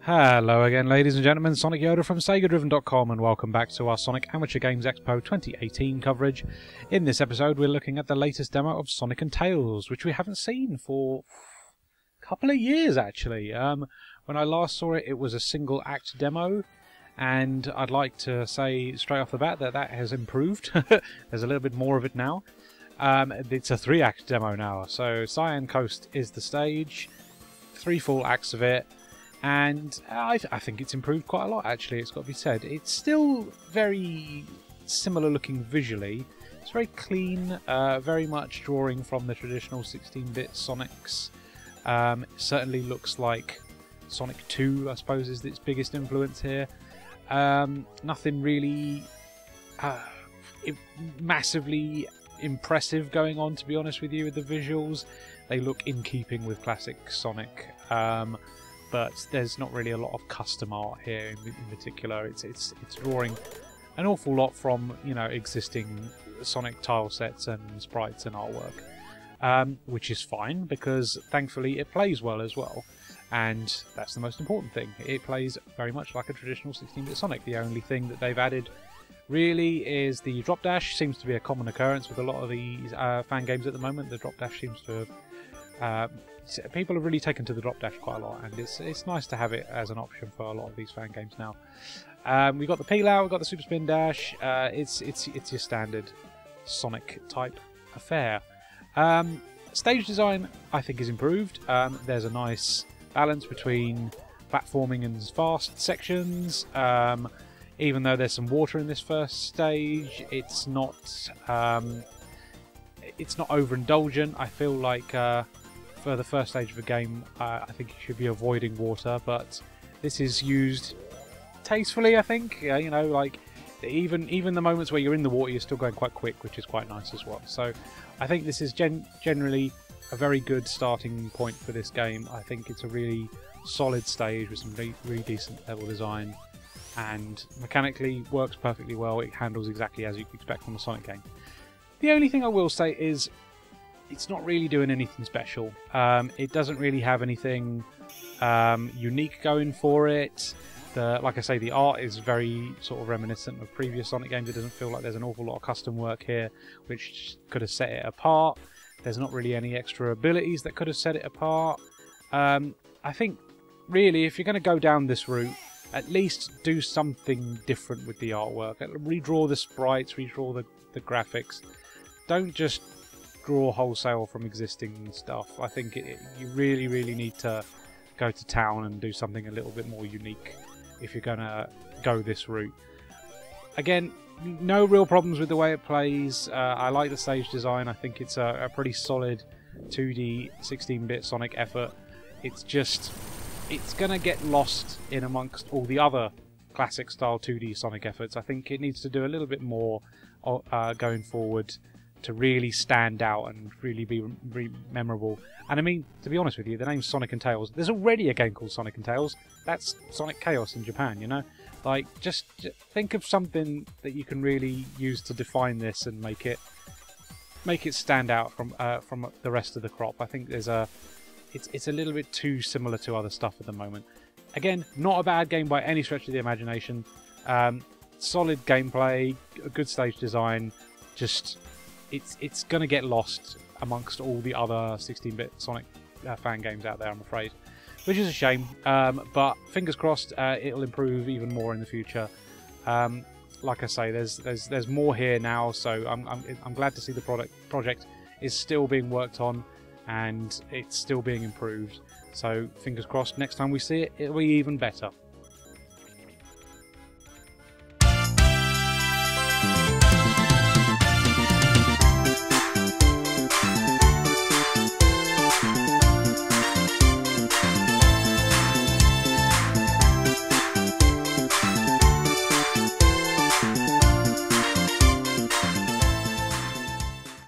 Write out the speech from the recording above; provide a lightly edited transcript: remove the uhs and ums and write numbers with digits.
Hello again, ladies and gentlemen, Sonic Yoda from SEGADriven.com, and welcome back to our Sonic Amateur Games Expo 2018 coverage. In this episode we're looking at the latest demo of Sonic and Tails, which we haven't seen for a couple of years actually. When I last saw it, it was a single act demo, and I'd like to say straight off the bat that that has improved. There's a little bit more of it now. It's a 3-act demo now, so Cyan Coast is the stage, 3 full acts of it. And I think it's improved quite a lot, actually, it's got to be said. It's still very similar looking visually. It's very clean, very much drawing from the traditional 16-bit Sonics. It certainly looks like Sonic 2, I suppose, is its biggest influence here. Nothing really massively impressive going on, to be honest with you, with the visuals. They look in keeping with classic Sonic. But there's not really a lot of custom art here in particular. It's drawing an awful lot from, you know, existing Sonic tile sets and sprites and artwork, which is fine because thankfully it plays well as well, and that's the most important thing. It plays very much like a traditional 16-bit Sonic. The only thing that they've added really is the drop dash. Seems to be a common occurrence with a lot of these fan games at the moment. The drop dash seems to have people have really taken to the drop dash quite a lot, and it's nice to have it as an option for a lot of these fan games now. We've got the peel out, we've got the super spin dash. It's your standard Sonic type affair. Stage design I think is improved. There's a nice balance between platforming and fast sections. Even though there's some water in this first stage, it's not overindulgent. I feel like for the first stage of a game, I think you should be avoiding water, but this is used tastefully, I think. You know, like even the moments where you're in the water, you're still going quite quick, which is quite nice as well. So I think this is generally a very good starting point for this game. I think it's a really solid stage with some really decent level design, and mechanically works perfectly well. It handles exactly as you'd expect from a Sonic game. The only thing I will say is it's not really doing anything special. It doesn't really have anything unique going for it. Like I say, the art is very sort of reminiscent of previous Sonic games. It doesn't feel like there's an awful lot of custom work here, which could have set it apart. There's not really any extra abilities that could have set it apart. I think, really, if you're going to go down this route, at least do something different with the artwork. Redraw the sprites, redraw the graphics. Don't just draw wholesale from existing stuff. I think you really need to go to town and do something a little bit more unique if you're going to go this route. Again, no real problems with the way it plays. I like the stage design. I think it's a pretty solid 2D 16-bit Sonic effort. It's going to get lost in amongst all the other classic style 2D Sonic efforts. I think it needs to do a little bit more going forward to really stand out and really be memorable. And I mean, to be honest with you, the name's Sonic and Tails. There's already a game called Sonic and Tails. That's Sonic Chaos in Japan, you know? Like, just think of something that you can really use to define this and make it stand out from the rest of the crop. I think it's a little bit too similar to other stuff at the moment. Again, not a bad game by any stretch of the imagination. Solid gameplay, a good stage design. Just it's going to get lost amongst all the other 16-bit Sonic fan games out there, I'm afraid, which is a shame. But fingers crossed, it'll improve even more in the future. Like I say, there's more here now, so I'm glad to see the project is still being worked on and it's still being improved. So fingers crossed, next time we see it, it'll be even better.